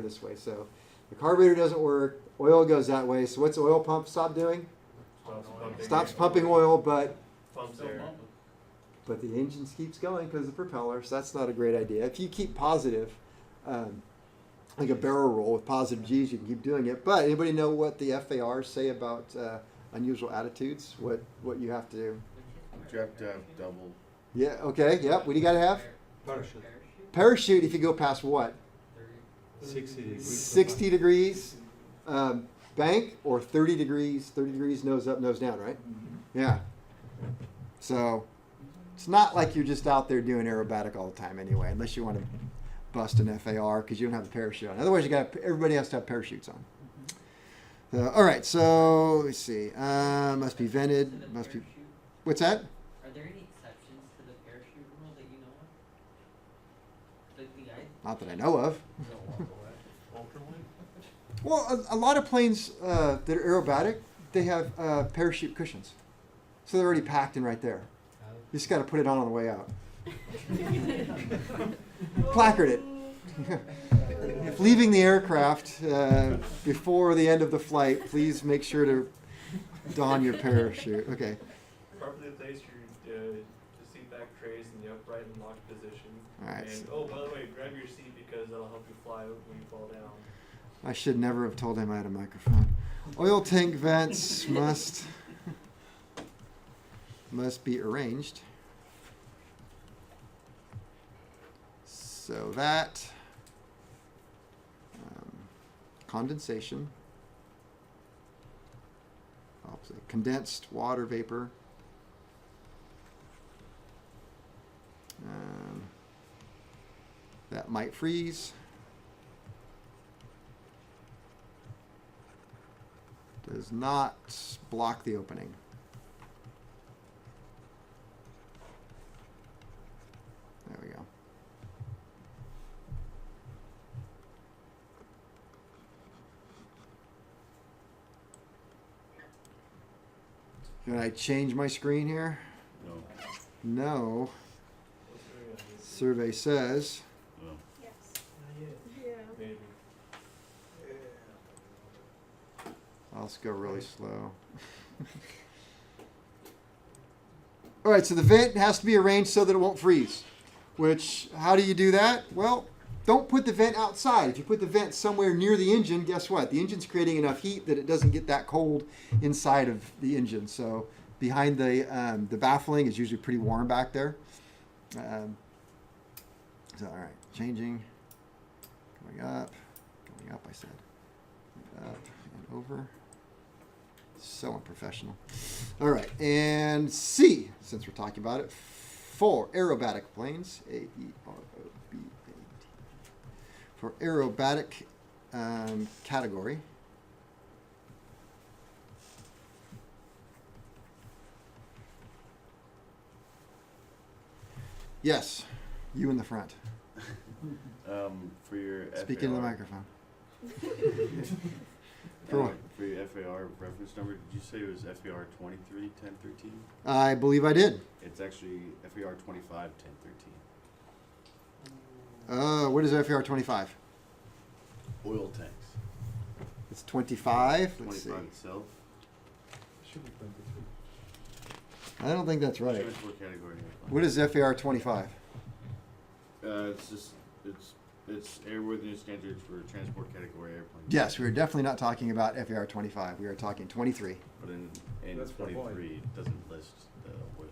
this way. So the carburetor doesn't work, oil goes that way. So what's the oil pump stop doing? Stops pumping oil, but Pumps air. the engine keeps going because of the propeller. So that's not a great idea. If you keep positive, like a barrel roll with positive G's, you can keep doing it. But anybody know what the FARs say about unusual attitudes? What you have to do? You have to have double. Yeah. Okay. Yep. What do you got to have? Parachute. Parachute. If you go past what? 60 degrees. 60 degrees bank, or 30 degrees. 30 degrees nose up, nose down. Right? Yeah. So it's not like you're just out there doing aerobatic all the time anyway, unless you want to bust an FAR because you don't have the parachute on. Otherwise, everybody has to have parachutes on. So, all right. So let's see. Must be vented. Must be. What's that? Are there any exceptions to the parachute rule that you know of? Like the guy. Not that I know of. Ultralight? Well, a lot of planes that are aerobatic, they have parachute cushions, so they're already packed in right there. You just got to put it on the way out. Placard it. If leaving the aircraft before the end of the flight, please make sure to don your parachute. Okay. Properly place your seat back trays in the upright and locked position. All right. And oh, by the way, grab your seat because that'll help you fly when you fall down. I should never have told him I had a microphone. Oil tank vents must be arranged so that condensation, condensed water vapor, that might freeze, does not block the opening. There we go. Can I change my screen here? No. No. Survey says. No. Yes. Maybe. I'll just go really slow. All right, so the vent has to be arranged so that it won't freeze. Which, how do you do that? Well, don't put the vent outside. If you put the vent somewhere near the engine, guess what? The engine's creating enough heat that it doesn't get that cold inside of the engine. So behind the baffling is usually pretty warm back there. So, all right, changing, coming up, I said, up and over. So unprofessional. All right, and C, since we're talking about it, for aerobatic planes, A-E-R-O-B-A-T. For aerobatic category, yes, you in the front. For your Speak into the FAR, microphone. For what? For your FAR reference number, did you say it was FAR 231013? I believe I did. It's actually FAR 251013. What is FAR 25? Oil tanks. It's 25. Let's see. 25 itself. Should be 23. I don't think that's right. Transport category. What is FAR 25? It's just it's airworthiness standards for transport category airplanes. Yes, we're definitely not talking about FAR 25. We are talking 23. But in That's for 23, it doesn't list the oil.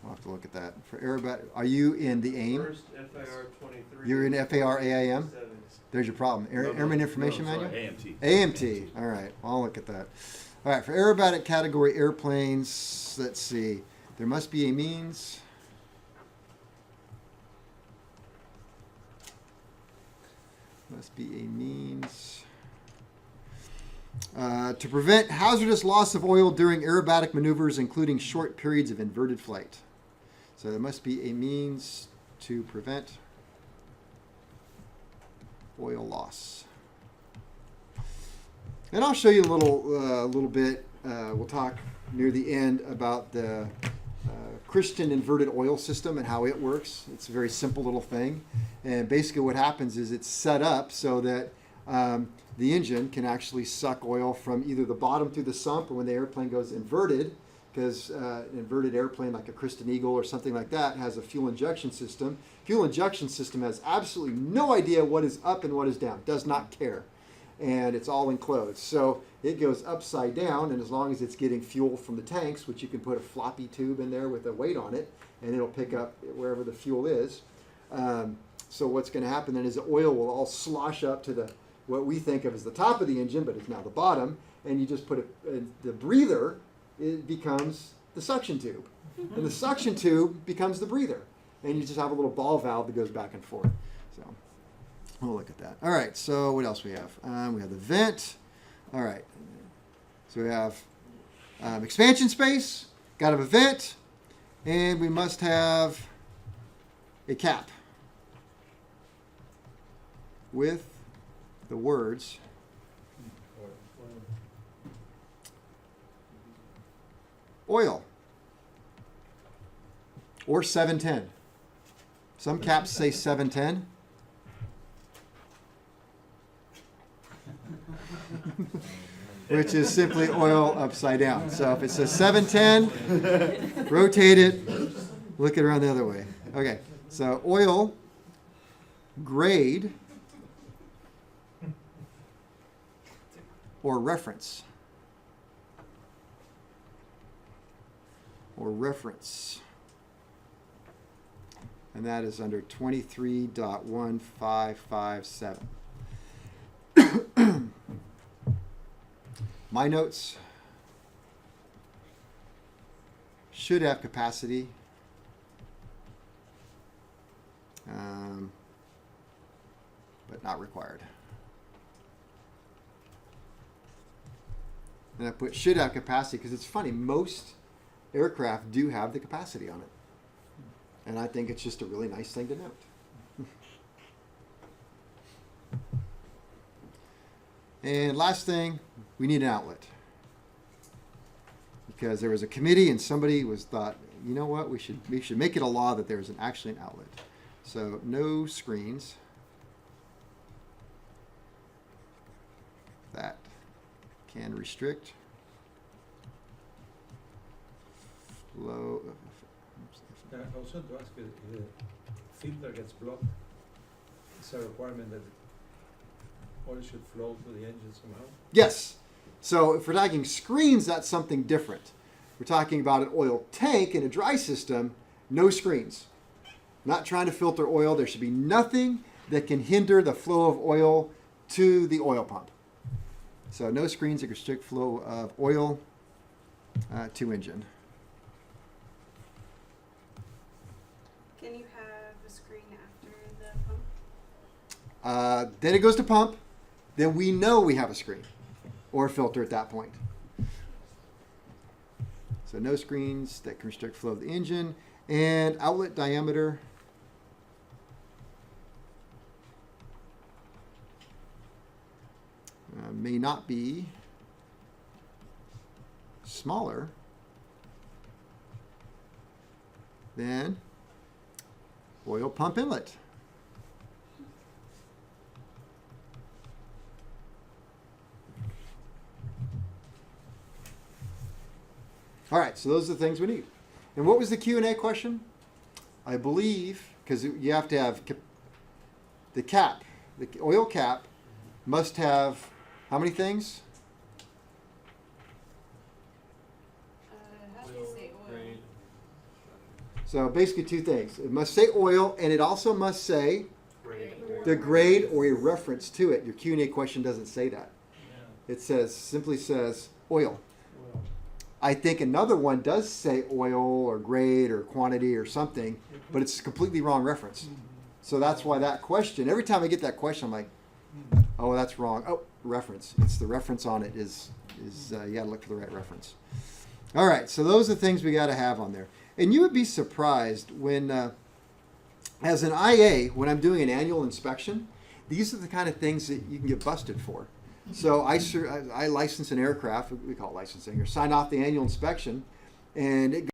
We'll have to look at that. For aerobat, are you in the AIM? First FAR 23. You're in FAR AIM? 7. There's your problem. No, Airman Information sorry, Manual? AMT. AMT. All right, I'll look at that. All right, for aerobatic category airplanes, let's see. There must be a means. Must be a means to prevent hazardous loss of oil during aerobatic maneuvers, including short periods of inverted flight. So there must be a means to prevent oil loss. And I'll show you a little bit. We'll talk near the end about the Christian inverted oil system and how it works. It's a very simple little thing. And basically what happens is it's set up so that the engine can actually suck oil from either the bottom through the sump, or when the airplane goes inverted, because an inverted airplane like a Christian Eagle or something like that has a fuel injection system. Fuel injection system has absolutely no idea what is up and what is down, does not care. And it's all enclosed. So it goes upside down, and as long as it's getting fuel from the tanks, which you can put a floppy tube in there with a weight on it, and it'll pick up wherever the fuel is. So what's going to happen then is the oil will all slosh up to the what we think of as the top of the engine, but it's now the bottom, and you just put the breather, it becomes the suction tube. And the suction tube becomes the breather. And you just have a little ball valve that goes back and forth. So we'll look at that. All right, so what else we have? We have the vent. All right. So we have expansion space, got to have a vent, and we must have a cap with the words oil or 710. Some caps say 710. Which is simply oil upside down. So if it says 710, rotate it, look it around the other way. Okay, so oil grade or reference. Or reference. And that is under 23.1557. My notes should have capacity. But not required. And I put should have capacity because it's funny, most aircraft do have the capacity on it. And I think it's just a really nice thing to note. And last thing, we need an outlet. Because there was a committee and somebody thought, you know what, we should make it a law that there's actually an outlet. So no screens. That can restrict flow. Also to ask if the filter gets blocked, it's a requirement that oil should flow to the engine somehow. Yes. So if we're talking screens, that's something different. We're talking about an oil tank in a dry system, no screens. Not trying to filter oil. There should be nothing that can hinder the flow of oil to the oil pump. So no screens that restrict flow of oil to engine. Can you have a screen after the pump? Then it goes to pump. Then we know we have a screen or a filter at that point. So no screens that can restrict flow of the engine. And outlet diameter. May not be smaller than oil pump inlet. All right, so those are the things we need. And what was the Q&A question? I believe, because you have to have the cap, the oil cap must have how many things? How do you say oil? Grade. So basically two things. It must say oil, and it also must say Grade. the grade or a reference to it. Your Q&A question doesn't say that. Yeah. It simply says oil. Well, I think another one does say oil or grade or quantity or something, but it's a completely wrong reference. So that's why that question, every time I get that question, I'm like, oh, that's wrong. Oh, reference. It's the reference on it is you got to look for the right reference. All right, so those are the things we got to have on there. And you would be surprised when, as an IA, when I'm doing an annual inspection, these are the kind of things that you can get busted for. So I license an aircraft, we call it licensing, or sign off the annual inspection, and it